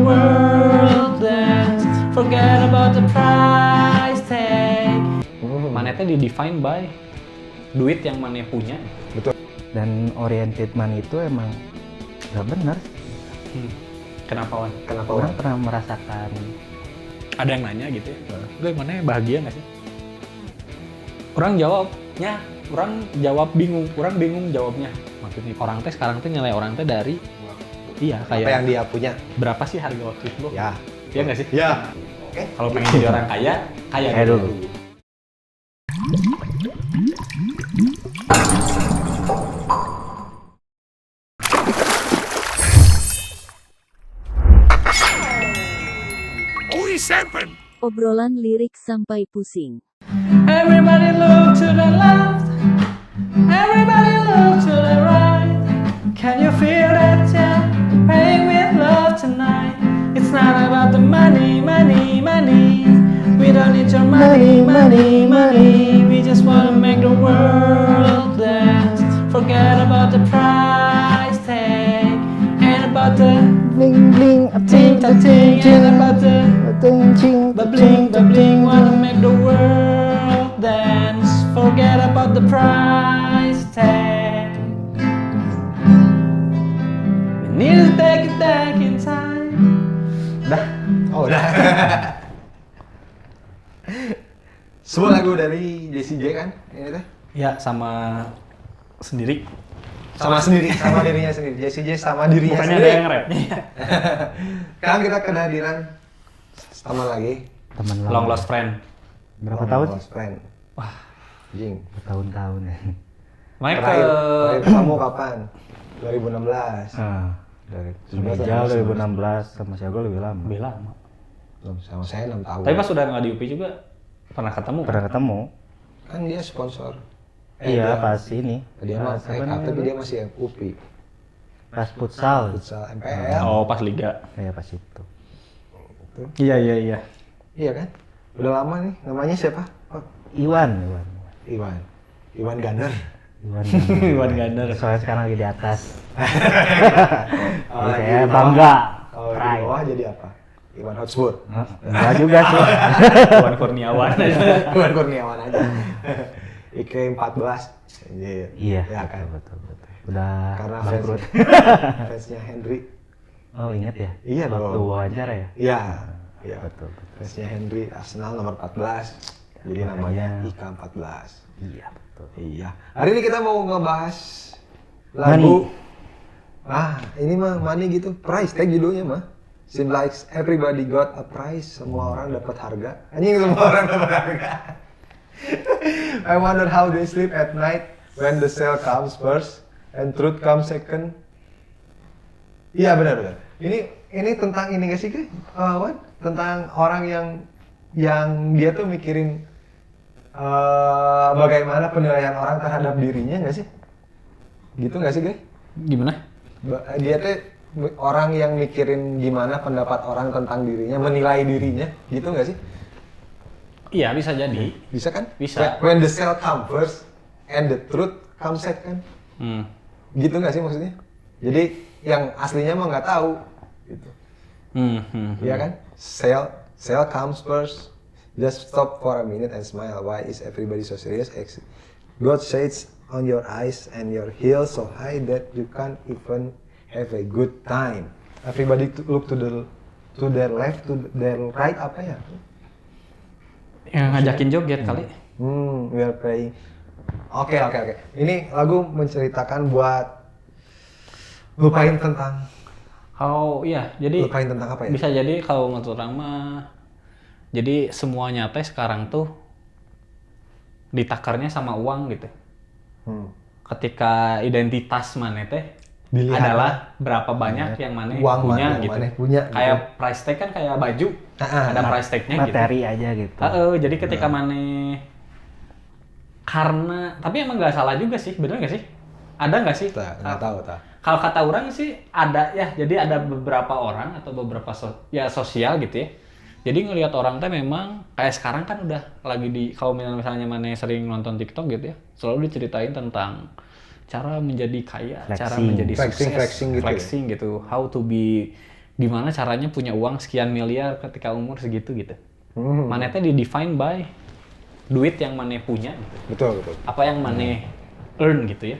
world dance, forget about the price tag. Mana teh di-define by duit yang mana punya. Betul. Dan oriented money itu emang nggak benar. Kenapa Wan? Kenapa orang pernah merasakan? Ada yang nanya gitu ya, gue mana bahagia nggak sih? Orang jawabnya, orang jawab bingung, orang bingung jawabnya. Maksudnya orang teh sekarang teh nilai orang teh dari iya kayak apa yang dia punya. Berapa sih harga outfit lo? Ya. Iya nggak sih? Ya. Oke. Kalau pengen jadi orang kaya, kaya dulu. Obrolan lirik sampai pusing. Everybody look to the left, everybody look to the right. Can you feel that yeah? Playing with love tonight. It's not about the money, money, money. We don't need your money, money, money. We just wanna make the world dance. Forget about the price tag. Ain't about the Bling bling, ting ta ting. Ain't about the ting bubbling, bubbling, wanna make the world dance. Forget about the price tag. We need to take it back in time. Dah. Oh, udah. Sebuah lagu dari Jessie J kan? Ini teh. Ya, sama sendiri. Sama sendiri, sama dirinya sendiri. Jessie J sama dirinya Bukannya sendiri. ada yang rap. Sekarang kita kehadiran teman lagi. Teman lama. Long lost friend. Berapa tahun? Lost friend. Wah, Jing. Bertahun-tahun ya. Mike Terakhir kamu kapan? 2016. Dari Sudah lebih jauh 2016 sama si Agol lebih lama. lebih lama. Belum sama saya 6 tahun. Tapi pas udah nggak di UPI juga pernah ketemu. Pernah ketemu? Kan dia sponsor. Iya, dia- pas ini. Dia mah Pas apa namanya? tapi dia masih UPI. Pas futsal. Futsal MPL. Oh, pas liga. Kayak pas itu. Iya, iya, iya. Iya kan? Udah lama nih. Namanya siapa? Oh, Iwan. Iwan Gunner. Iwan Gunner. Soalnya sekarang lagi di atas. Oh, Jadi lagi saya di bawah. bangga. Kalau di Pride. bawah jadi apa? Iwan Hotspur. Enggak juga sih. Iwan Kurniawan. Iwan Kurniawan aja. IK 14. Iya. Ya kan? Betul. Udah Karena bangkrut. fansnya Henry. Oh, ingat ya? Iya dong. Waktu wawancara ya? Iya. Iya. Betul. Fansnya Henry Arsenal nomor 14. Jadi namanya IK 14. Iya, betul. Iya. Hari ini kita mau ngebahas lagu. Ini mah money gitu. Price tag judulnya mah. Seems like everybody got a price. Semua orang dapat harga. Anjing, semua orang dapat harga. I wonder how they sleep at night when the sale comes first and truth comes second. Iya, benar. Ini tentang ini gak sih, Wan? Tentang orang yang dia tuh mikirin bagaimana penilaian orang terhadap dirinya nggak sih? Gitu nggak sih, guys? Gimana? Dia tuh orang yang mikirin gimana pendapat orang tentang dirinya, menilai dirinya, gitu nggak sih? Iya, bisa jadi. Bisa kan? Bisa. When the sale comes first and the truth comes second. Gitu nggak sih maksudnya? Jadi yang aslinya mah nggak tahu. Gitu. Iya kan? Sale comes first. Just stop for a minute and smile. Why is everybody so serious? God shades on your eyes and your heels so high that you can't even have a good time. Everybody look to their left, to their right, apa ya? Yang ngajakin joget kali. We are playing. Oke. Ini lagu menceritakan buat lupain tentang. Oh iya, jadi Lupain tentang apa ya? bisa jadi kalau menurut orang mah, jadi semuanya teh sekarang tuh ditakarnya sama uang gitu. Ketika identitas mana teh Dilihat adalah berapa banyak yang mana uang punya mana, gitu. mana punya, Kayak gitu. price tag kan kayak baju, ada price tagnya gitu. Materi aja gitu. Jadi ketika mana karena tapi emang nggak salah juga sih, bener nggak sih? Ada nggak sih? Nggak tahu. Kalau kata orang sih ada ya, jadi ada beberapa orang atau beberapa sosial gitu ya. Jadi ngelihat orang teh memang kayak sekarang kan udah lagi di kalau misalnya mana sering nonton TikTok gitu ya, selalu diceritain tentang cara menjadi kaya, cara menjadi sukses, flexing gitu ya? gitu, how to be gimana caranya punya uang sekian miliar ketika umur segitu gitu. Maneh teh di-define by duit yang maneh punya gitu. Betul. Apa yang maneh earn gitu ya.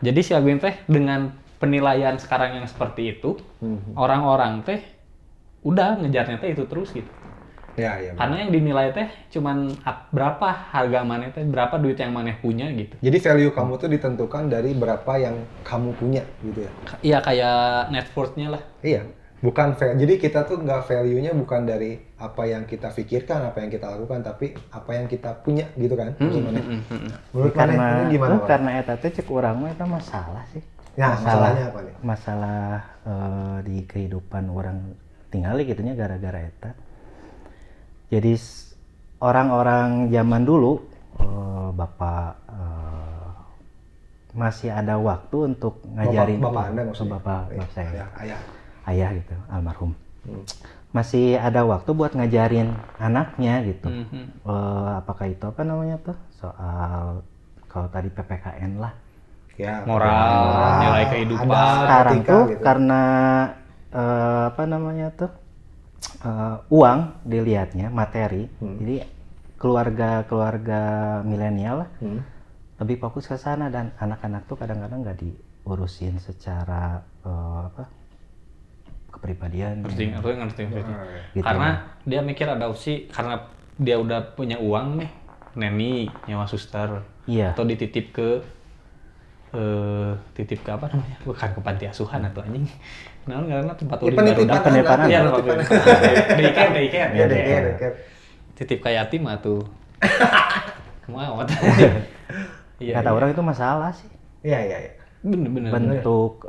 Jadi si Agwin teh dengan penilaian sekarang yang seperti itu, orang-orang teh udah ngejarnya teh itu terus gitu. Ya. Karena yang dinilai teh cuman berapa harga maneh teh, berapa duit yang maneh punya gitu. Jadi value kamu tuh ditentukan dari berapa yang kamu punya gitu ya? Iya kayak net worth-nya lah. Iya, bukan jadi kita tuh nggak value-nya bukan dari apa yang kita pikirkan, apa yang kita lakukan, tapi apa yang kita punya gitu kan? Menurut Maneh ini gimana? Karena eta teh cek urang mah eta masalah sih. Ya, masalahnya apa nih? Masalah di kehidupan orang tinggal gitunya gara-gara eta. Jadi orang-orang zaman dulu bapak masih ada waktu untuk ngajarin bapak Anda maksudnya? Bapak saya. Ayah Gitu, almarhum. Masih ada waktu buat ngajarin anaknya gitu. Apakah itu apa namanya tuh? Soal kalau tadi PPKN lah. Ya, Moral, nilai kehidupan. Sekarang tuh gitu. karena apa namanya tuh? Uang dilihatnya materi. Jadi keluarga milenial lah lebih fokus ke sana dan anak-anak tuh kadang-kadang nggak diurusin secara kepribadian. Ngerti. Gitu. Karena dia mikir ada opsi karena dia udah punya uang nih, neni nyawa suster. Iya. Atau dititip ke apa namanya? Bukan ke panti asuhan atau anjing. Naon karena tempat urip barudak. Penitipan. Iya, daycare. Iya, daycare. Titip ka yatim atuh. Kumaha? Iya. Kata orang itu masalah sih. Iya. Bener. Bentuk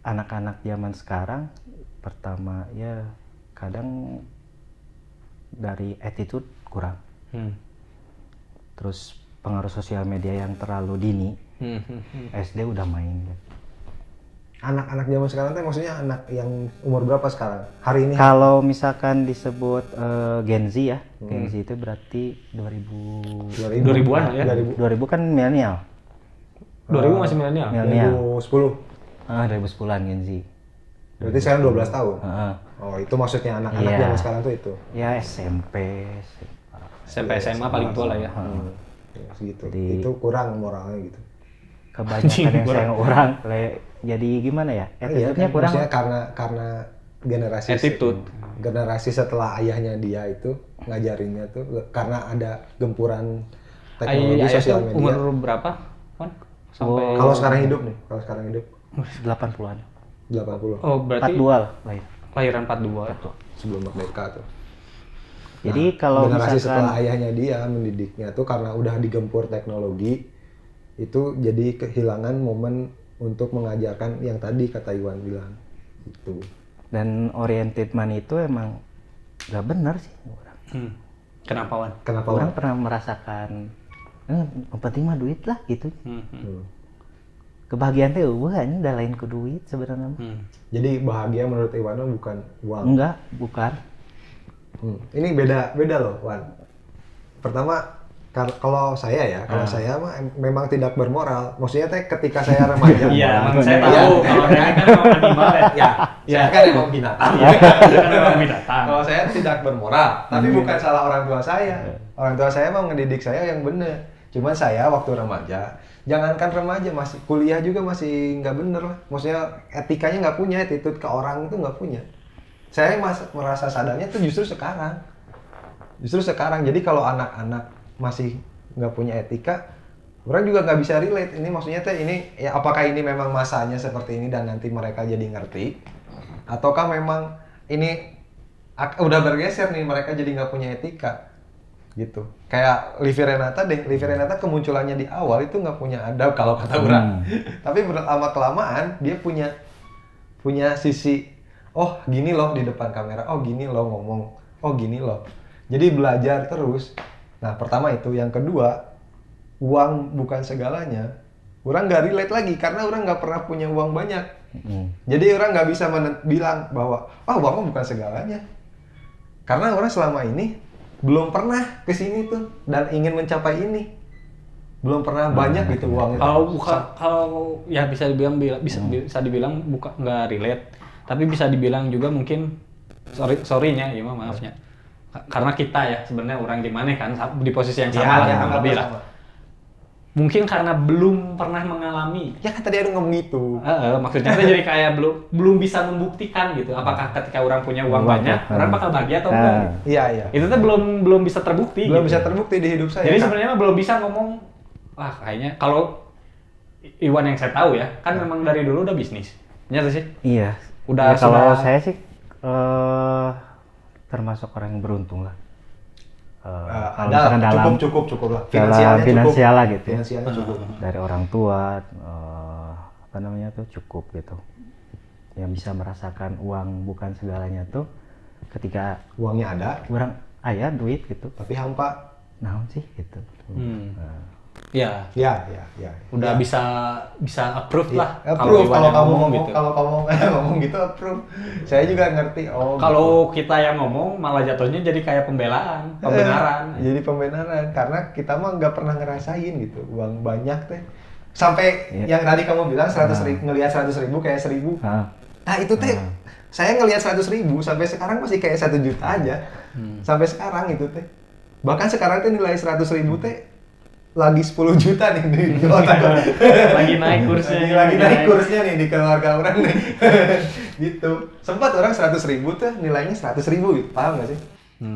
anak-anak zaman sekarang pertama ya kadang dari attitude kurang. Terus pengaruh sosial media yang terlalu dini. SD udah main. Anak-anak zaman sekarang tuh maksudnya anak yang umur berapa sekarang? Hari ini? Kalau misalkan disebut Gen Z ya, Gen Z itu berarti 2000-an ya? 2000 kan milenial. 2000 masih milenial? Milenial. 2010. 2010-an Gen Z. Berarti sekarang 12 tahun? Heeh. Oh, itu maksudnya anak-anak Iya. zaman sekarang tuh itu? Ya SMP, SMP SMA paling tua lah ya. Ya, segitu. Jadi- Itu kurang moralnya gitu. kebanyakan yang sayang orang jadi gimana ya? Attitude-nya kan, kurang. maksudnya karena generasi setelah ayahnya dia itu ngajarinnya tuh karena ada gempuran teknologi Ayah sosial tuh media. umur berapa? Wan? Sampai Kalau sekarang hidup nih, 80-an. 80 Oh, berarti 42 lah lahir. lahiran 42. sebelum merdeka tuh. Jadi kalau generasi setelah misalkan ayahnya dia mendidiknya tuh karena udah digempur teknologi itu jadi kehilangan momen untuk mengajarkan yang tadi kata Iwan bilang itu. dan oriented money itu emang nggak benar sih orang. Kenapa, Wan? Kenapa Orang Wan? pernah merasakan yang penting mah duit lah gitu. Kebahagiaan teh ini udah lain ke duit sebenarnya. Jadi bahagia menurut Iwan bukan uang. Enggak, bukan. Ini beda loh Wan. Pertama kalau saya saya mah memang tidak bermoral. Maksudnya teh ketika saya remaja. Iya, saya Iya. tahu. Kalau saya kan memang animal ya. Saya kan emang binatang. Saya kan memang binatang. Kalau saya tidak bermoral, tapi bukan salah orang tua saya. Orang tua saya mau ngedidik saya yang bener. Cuman saya waktu remaja, jangankan remaja, masih kuliah juga masih nggak bener lah. Maksudnya etikanya nggak punya, attitude ke orang itu nggak punya. Saya merasa sadarnya tuh justru sekarang. Jadi kalau anak-anak masih nggak punya etika, orang juga nggak bisa relate. Ini maksudnya teh ini ya apakah ini memang masanya seperti ini dan nanti mereka jadi ngerti, ataukah memang ini udah bergeser nih mereka jadi nggak punya etika gitu. Kayak Livi Renata deh, Livi Renata kemunculannya di awal itu nggak punya adab kalau kata orang. Tapi lama kelamaan dia punya sisi, oh gini loh di depan kamera, oh gini loh ngomong, oh gini loh. Jadi belajar terus. Nah pertama itu, yang kedua uang bukan segalanya. Orang nggak relate lagi karena orang nggak pernah punya uang banyak. Jadi orang nggak bisa bilang bahwa uang bukan segalanya. Karena orang selama ini belum pernah kesini tuh dan ingin mencapai ini. Belum pernah banyak gitu uang itu. Kalau ya bisa dibilang bukan nggak relate. Tapi bisa dibilang juga mungkin sorry-nya, ya maafnya. Karena kita ya sebenarnya orang di mana kan di posisi yang sama lah kurang lebih lah. Mungkin karena belum pernah mengalami. Ya kan tadi ada ngomong gitu. Maksudnya tuh jadi kayak belum bisa membuktikan gitu. Apakah ketika orang punya uang banyak, orang bakal bahagia atau enggak? Iya. Itu tuh belum bisa terbukti. Belum gitu. bisa terbukti di hidup saya. Jadi sebenarnya belum bisa ngomong. Wah kayaknya kalau Iwan yang saya tahu ya, kan memang dari dulu udah bisnis. Nyata sih. Iya. Udah Ya, kalau sudah- saya sih termasuk orang yang beruntung lah. Kalau misalkan dalam cukup lah. dalam finansial lah gitu ya. Finansialnya cukup. Dari orang tua apa namanya tuh cukup gitu. Yang bisa merasakan uang bukan segalanya tuh ketika Uangnya ada, orang ayah duit gitu. tapi hampa. Naon sih gitu. Ya, Ya. udah bisa approve lah. Approve Iwan kalau yang kamu ngomong ngomong, gitu. kalau kamu ngomong gitu approve. Saya juga ngerti. Oh. Kalau kita yang ngomong malah jatuhnya jadi kayak pembelaan, pembenaran. Jadi pembenaran karena kita mah nggak pernah ngerasain gitu uang banyak teh. Sampai yang tadi kamu bilang 100.000 ngelihat 100.000 kayak 1.000. Nah itu teh saya ngelihat 100.000 sampai sekarang masih kayak 1 juta aja. Sampai sekarang itu teh. Bahkan sekarang teh nilai 100.000 teh lagi 10 juta nih di otak. Lagi naik kursnya. Lagi naik kursnya nih di keluarga orang nih. Gitu. Sempat orang 100.000 tuh nilainya 100.000 gitu. Paham gak sih?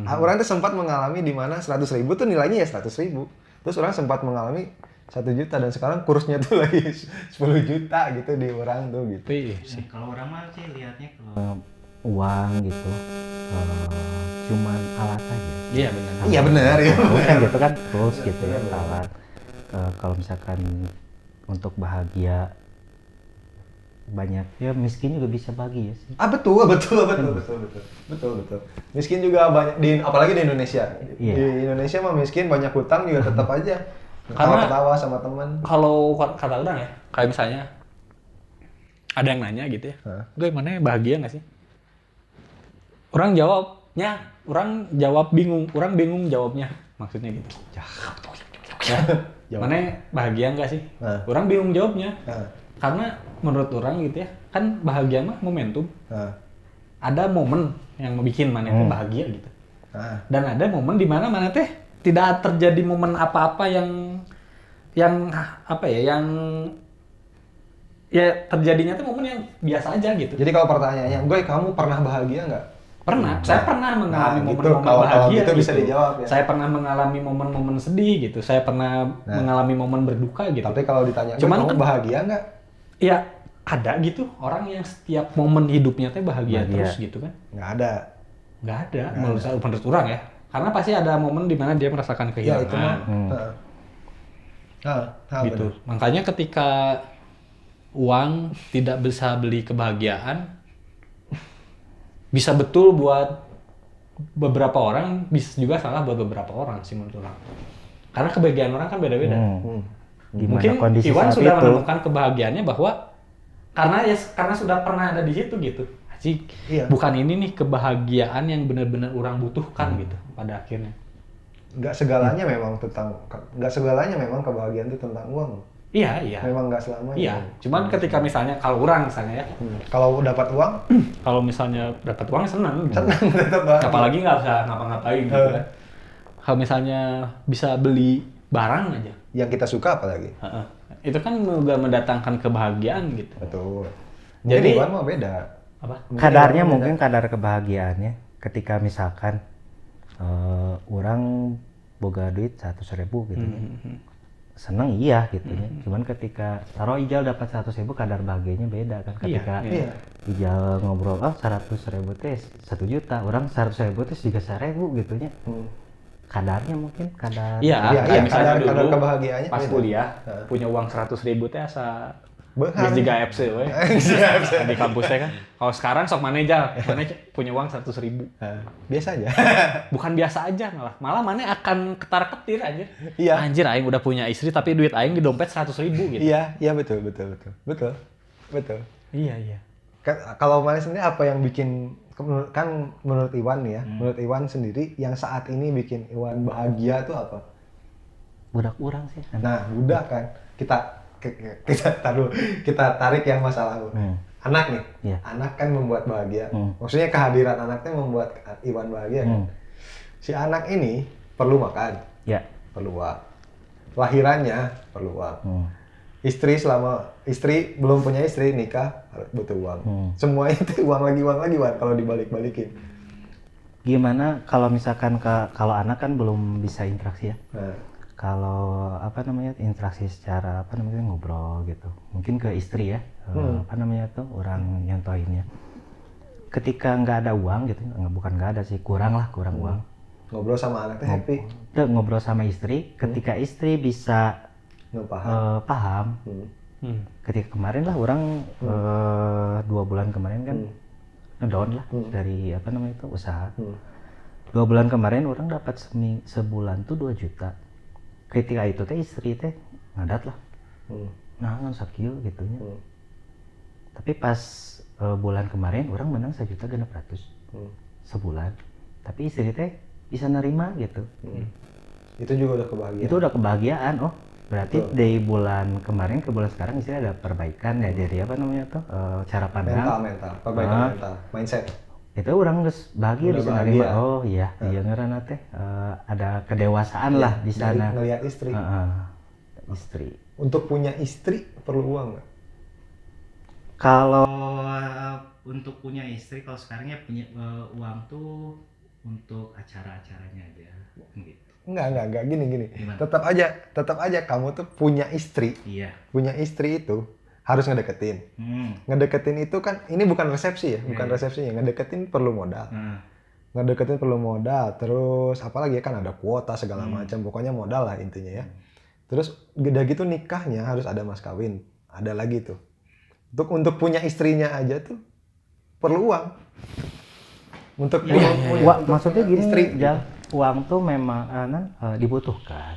Orang tuh sempat mengalami di mana 100.000 tuh nilainya ya 100.000. Terus orang sempat mengalami 1 juta dan sekarang kursnya tuh lagi 10 juta gitu di orang tuh gitu. Sih. Kalau orang mah sih lihatnya kalau uang gitu cuman alat aja. Iya benar. Iya benar ya. Kan gitu kan tools gitu ya alat. Kalau misalkan untuk bahagia banyak ya miskin juga bisa bahagia sih. Betul. Miskin juga banyak apalagi di Indonesia. Iya. Di Indonesia mah miskin banyak hutang juga tetap aja. Karena- Ketawa sama teman. Kalau kata orang ya, kayak misalnya ada yang nanya gitu ya, gue mana bahagia nggak sih? Orang jawab bingung, orang bingung jawabnya, maksudnya gitu. Ya, mana bahagia nggak sih? Orang bingung jawabnya, karena menurut orang gitu ya, kan bahagia mah momentum. Ada momen yang bikin mana teh bahagia gitu, dan ada momen di mana mana teh tidak terjadi momen apa-apa yang apa ya, yang ya terjadinya tuh momen yang biasa aja gitu. Jadi kalau pertanyaannya, Goy, kamu pernah bahagia nggak? Pernah, saya pernah mengalami gitu. momen-momen Kalau bahagia gitu bisa gitu. dijawab ya. Saya pernah mengalami momen-momen sedih gitu. Saya pernah mengalami momen berduka gitu. Tapi kalau ditanya, Cuman kamu kan- bahagia nggak? Ya ada gitu orang yang setiap momen hidupnya teh bahagia terus gitu kan. Nggak ada. Nggak ada menurut orang ya. Karena pasti ada momen di mana dia merasakan Ya itu mah. kehilangan. Gitu. Makanya ketika uang tidak bisa beli kebahagiaan, bisa betul buat beberapa orang, bisa juga salah buat beberapa orang sih menurut orang. Karena kebahagiaan orang kan beda-beda. Gimana Mungkin kondisi Iwan saat sudah itu? menemukan kebahagiaannya bahwa karena sudah pernah ada di situ gitu. Asik. Iya. Bukan ini nih kebahagiaan yang benar-benar orang butuhkan gitu pada akhirnya. Nggak segalanya memang kebahagiaan itu tentang uang. Iya. Memang nggak selamanya. Iya. Cuman ketika misalnya kalau orang misalnya ya, Kalau dapat uang, kalau misalnya dapat uang senang. tetap bahagia. Apalagi nggak bisa ngapa-ngapain gitu kan. Kalau misalnya bisa beli barang aja, Yang kita suka apalagi. itu kan juga mendatangkan kebahagiaan gitu. Betul. Jadi- Jadi Iwan mah beda. Apa? Kadarnya mungkin kadar kebahagiaannya ketika misalkan orang boga duit 100.000 gitu ya. Seneng iya gitu ya. Cuman ketika taruh Ijal dapat 100.000 kadar bahagianya beda kan. Ketika Iya. Ijal ngobrol 100.000 teh 1 juta, orang 100.000 teh juga 1.000 gitu nya. Kadarnya mungkin kadar. Iya, Iya, kayak misalnya kadar dulu kebahagiaannya pas beda. kuliah punya uang 100.000 teh asa Behang. geus juga FC we. Di kampusnya kan. Kalau sekarang sok mana punya uang 100.000. Biasa aja. Bukan biasa aja malah mana akan ketar-ketir aja. Iya. Anjir aing udah punya istri tapi duit aing di dompet 100.000 gitu. Iya betul. Iya. Kalau mana sendiri apa yang bikin menurut Iwan nih ya, menurut Iwan sendiri yang saat ini bikin Iwan bahagia tuh apa? Budak orang sih. Nah, udah kan kita tarik yang masalah. anak nih. Iya. Anak kan membuat bahagia. Maksudnya kehadiran anaknya membuat Iwan bahagia kan. Si anak ini perlu makan, Ya. perlu uang. Lahirannya perlu uang. Istri belum punya istri, nikah harus butuh uang. Semuanya itu uang lagi Wan, kalau dibalik-balikin. Gimana kalau misalkan kalau anak kan belum bisa interaksi ya. Nah, Kalau interaksi secara ngobrol gitu. Mungkin ke istri ya. Orang yang toinnya. Ketika nggak ada uang gitu, bukan nggak ada sih, kurang uang. ngobrol sama anaknya happy. Ngobrol sama istri, ketika istri bisa paham. Ketika kemarin lah orang 2 bulan kemarin kan ngedown lah dari usaha. 2 bulan kemarin orang dapat sebulan tuh 2 juta. Ketika itu teh istri teh ngadat lah. Nah kan sakil gitunya. Tapi pas bulan kemarin orang menang 1.600.000 sebulan. Tapi istri teh bisa nerima gitu. Itu juga udah kebahagiaan. Itu udah kebahagiaan. Oh, berarti dari bulan kemarin ke bulan sekarang istri ada perbaikan ya, jadi cara pandang. Mental, perbaikan mental, mindset. Itu orang geus bahagia Udah bisa bahagia. nerima. Oh iya, iya ngaranna teh ada kedewasaan lah di sana. Ngelihat istri. Istri. Untuk punya istri perlu uang nggak? Kalau untuk punya istri, kalau sekarang ya punya uang tuh untuk acara-acaranya aja gitu. Enggak, gini. Gimana? Tetap aja kamu tuh punya istri. Iya. Punya istri itu harus ngedeketin. Ngedeketin itu kan, ini bukan resepsi ya, bukan resepsinya. Ngedeketin perlu modal. Ngedeketin perlu modal, terus apalagi ya kan ada kuota segala macam, pokoknya modal lah intinya ya. Terus udah gitu nikahnya harus ada mas kawin, ada lagi tuh. Untuk punya istrinya aja tuh perlu uang. Untuk Maksudnya gini, istri. Jal, uang tuh memang dibutuhkan.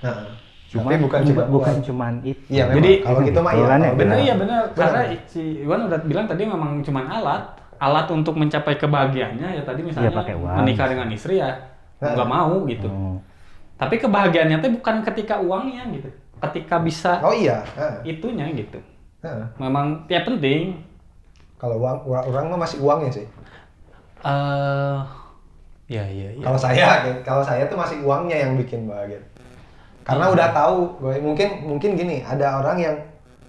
Tapi bukan cuman itu. Iya, Jadi, kalau gitu mah betulan iya. ya, Bener, iya bener. Karena si Iwan udah bilang tadi memang cuman alat untuk mencapai kebahagiaannya ya tadi misalnya Iya, pakai uang. menikah dengan istri ya nggak mau gitu. Tapi kebahagiaannya tuh bukan ketika uangnya gitu, ketika bisa Oh iya. itunya gitu. Memang ya penting. Kalau orang mah masih uangnya sih. Iya. Kalau saya tuh masih uangnya yang bikin bahagia. Karena udah tahu, mungkin gini, ada orang yang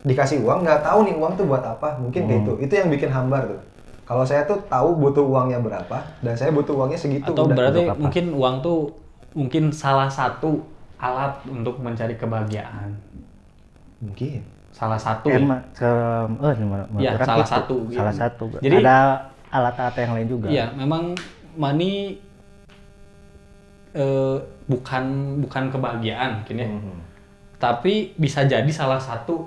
dikasih uang nggak tahu nih uang tuh buat apa, mungkin kayak itu yang bikin hambar tuh. Kalau saya tuh tahu butuh uangnya berapa dan saya butuh uangnya segitu. Atau udah. berarti mungkin uang tuh mungkin salah satu alat untuk mencari kebahagiaan. Mungkin. Salah satu. Ya, salah satu. Salah satu. Jadi ada alat-alat yang lain juga. iya, memang money bukan kebahagiaan mungkin ya. Tapi bisa jadi salah satu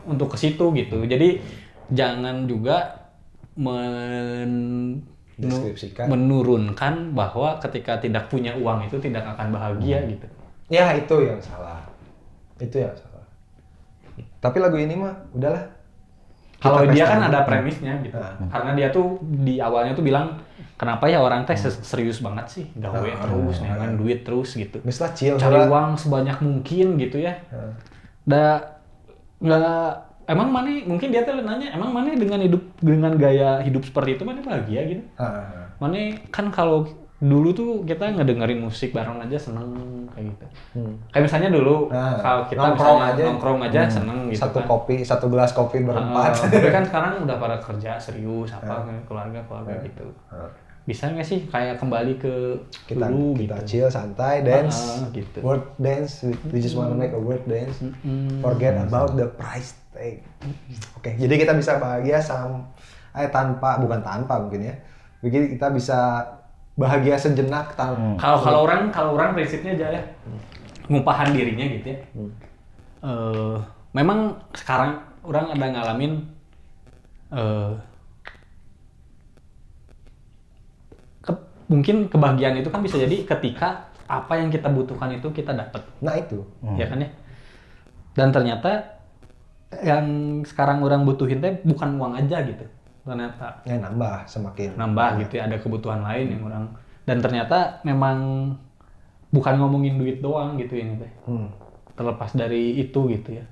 untuk ke situ gitu. Jadi jangan juga Deskripsikan. menurunkan bahwa ketika tidak punya uang itu tidak akan bahagia gitu. Ya itu yang salah. Tapi lagu ini mah udahlah. Kalau Kita dia pesta kan dulu. ada premisnya gitu. Karena dia tuh di awalnya tuh bilang kenapa ya orang teh serius banget sih gawe terus, dengan duit terus gitu. Geus lah chill Cari heula. uang sebanyak mungkin gitu ya. Nggak emang mana mungkin dia tuh nanya emang mana dengan gaya hidup seperti itu mana bahagia gitu. Mana kan kalau dulu tuh kita ngedengerin musik bareng aja seneng kayak gitu. Kayak misalnya dulu kalau kita nongkrong aja seneng gitu Satu gelas kopi berempat. Tapi kan sekarang udah pada kerja serius keluarga gitu. Bisa nggak sih kayak kembali ke kita dulu kita gitu. chill santai dance gitu. word dance we just wanna make a word dance forget about the price tag. Oke, jadi kita bisa bahagia bukan tanpa mungkin ya, jadi kita bisa bahagia sejenak tanpa Kalau orang prinsipnya aja ya ngumpahan dirinya gitu ya. Memang sekarang orang ada ngalamin mungkin kebahagiaan itu kan bisa jadi ketika apa yang kita butuhkan itu kita dapat. nah itu Ya kan ya. Dan ternyata yang sekarang orang butuhin teh bukan uang aja gitu. Ternyata ya semakin nambah gitu ya, ada kebutuhan lain yang orang, dan ternyata memang bukan ngomongin duit doang gitu ini teh. Terlepas dari itu gitu ya.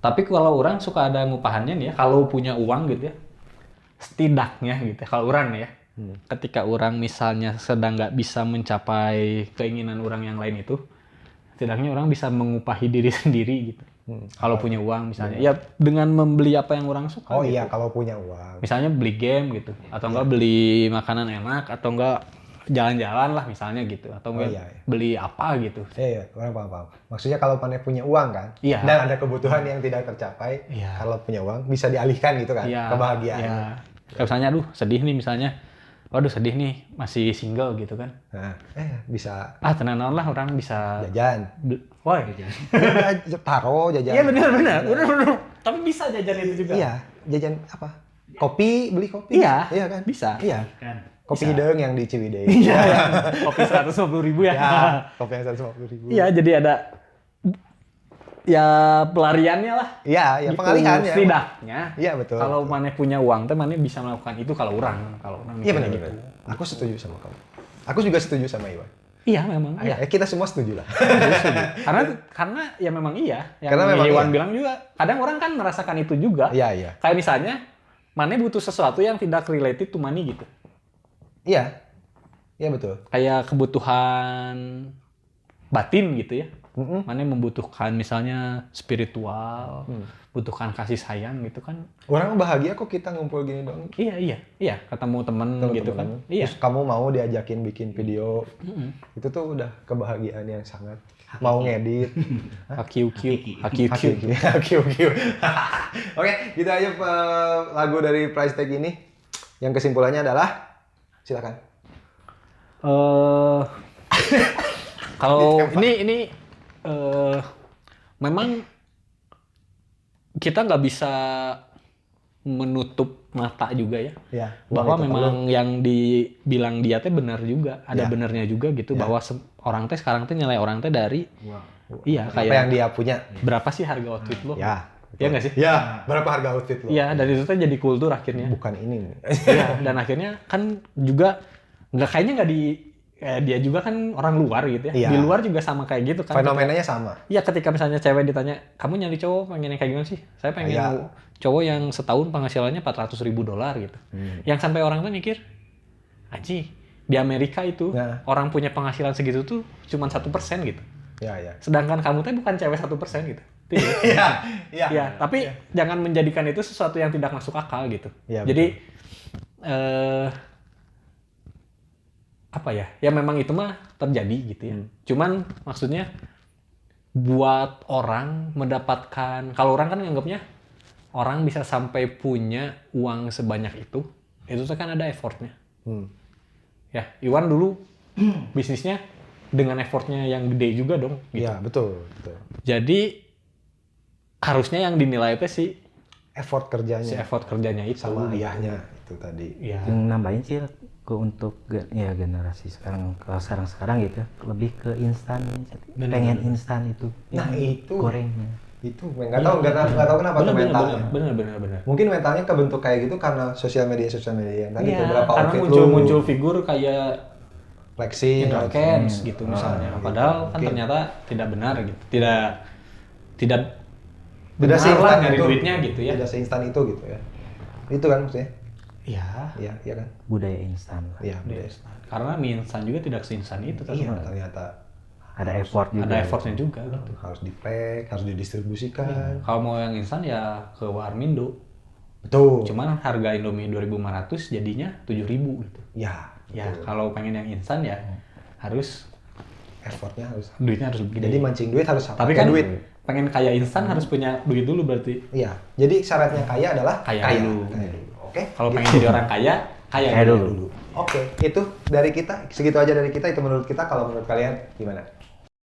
Tapi kalau orang suka ada ngupahannya nih ya, kalau punya uang gitu ya, setidaknya gitu kalau orang ya. Ketika orang misalnya sedang nggak bisa mencapai keinginan orang yang lain itu, setidaknya orang bisa mengupahi diri sendiri gitu. Kalau punya uang misalnya, ya dengan membeli apa yang orang suka. Oh gitu. iya, kalau punya uang. Misalnya beli game gitu, atau enggak beli makanan enak, atau enggak jalan-jalan lah misalnya gitu, atau enggak iya. beli apa gitu. Iya, orang paham. Maksudnya kalau Maneh punya uang kan, Iya. dan ada kebutuhan yang tidak tercapai, Iya. kalau punya uang bisa dialihkan gitu kan, Iya. kebahagiaan. Iya. Kayak misalnya, aduh sedih nih misalnya, waduh sedih nih masih single gitu kan. Nah, bisa Tenan naon lah orang bisa jajan. Woi. Taro jajan. Iya benar. Tapi bisa jajan itu juga. Iya, jajan apa? Kopi, beli kopi. Iya, Iya kan? bisa. Iya. Kan. Kopi hidung yang di Ciwidey. Iya, kopi 150.000 ya. Ya, kopi yang 150.000. Iya, jadi ada ya pelariannya lah. Iya, ya Gitu. pengalihan ya. Setidaknya. Iya, betul. Kalau Maneh punya uang, tuh Maneh bisa melakukan itu kalau orang Iya mikirnya benar. gitu. Aku setuju sama kamu. Aku juga setuju sama Iwan. Iya memang. Iya. Kita semua setuju lah. karena ya memang iya. Yang Karena memang Iwan iya. bilang juga. Kadang orang kan merasakan itu juga. Iya. Kayak misalnya, Maneh butuh sesuatu yang tidak related to money gitu. Iya. Iya betul. Kayak kebutuhan batin gitu ya. Maneh membutuhkan misalnya spiritual, butuhkan kasih sayang gitu kan. Orang bahagia kok kita ngumpul gini dong. Iya, ketemu temen gitu kan. Iya. Terus kamu mau diajakin bikin video, itu tuh udah kebahagiaan yang sangat. Mau ngedit, Hakiki. Oke, gitu aja lagu dari Price Tag ini. Yang kesimpulannya adalah, silakan. Kalau ini memang kita nggak bisa menutup mata juga ya. Ya, Bahwa itu memang yang dibilang dia teh benar juga, ada Ya. benernya juga gitu. Bahwa orang teh sekarang teh nilai orang teh dari iya apa kayak yang dia punya. berapa sih harga outfit lo? Ya. Iya nggak sih? Ya, berapa harga outfit lo? Iya, dan itu tuh jadi kultur akhirnya. Bukan ini. Iya, dan akhirnya kan juga nggak dia juga kan orang luar gitu ya. Iya. Di luar juga sama kayak gitu kan. Fenomenanya sama. Iya, ketika misalnya cewek ditanya, kamu nyari cowok pengen yang kayak gimana sih? Saya pengen Iya. cowok yang setahun penghasilannya $400.000 gitu. Yang sampai orang tuh mikir, Aji, di Amerika itu Nah. orang punya penghasilan segitu tuh cuma 1% gitu. Ya. Sedangkan kamu tuh bukan cewek 1% gitu. Iya. Ya, tapi jangan menjadikan itu sesuatu yang tidak masuk akal gitu. Iya, Jadi apa ya? Ya memang itu mah terjadi gitu ya. Cuman maksudnya buat orang mendapatkan, kalau orang kan nganggapnya orang bisa sampai punya uang sebanyak itu tuh kan ada effortnya. Ya, Iwan dulu bisnisnya dengan effortnya yang gede juga dong. Gitu. Iya, betul. Jadi harusnya yang dinilai itu si Effort kerjanya effort kerjanya itu. sama ayahnya itu tadi. Iya. Yang nambahin sih untuk generasi sekarang gitu lebih ke instan, pengen instan itu. Nah, itu gorengnya. Itu nggak tahu kenapa tuh mentalnya. Bener. Mungkin mentalnya kebentuk kayak gitu karena sosial media yang tadi Iya, beberapa karena outfit muncul figur kayak flexing, Indra Kents gitu misalnya. gitu. Padahal kan Mungkin. ternyata tidak benar gitu. Tidak Tidak benar lah seinstan nyari itu. duitnya gitu ya. Tidak seinstan itu gitu ya. Itu kan maksudnya. Iya. Iya kan? Budaya instan lah. Iya, Karena mie instan juga tidak seinstan itu ternyata. ternyata Ada effort juga. Ada effortnya juga gitu. harus di-pack, harus didistribusikan. Kalau mau yang instan ya ke Warmindo. Betul. Cuman harga Indomie 2.500 jadinya 7.000 gitu. Ya, Ya, kalau pengen yang instan ya harus effortnya harus. duitnya harus lebih gede. Jadi mancing duit harus Tapi pakai kan duit. pengen kaya instan harus punya duit dulu berarti. Iya. Jadi syaratnya kaya adalah Kaya dulu. Oke. Kalau pengen jadi orang kaya, kaya Kaya dulu. dulu. Oke, itu dari kita. Segitu aja dari kita. Itu menurut kita. Kalau menurut kalian gimana?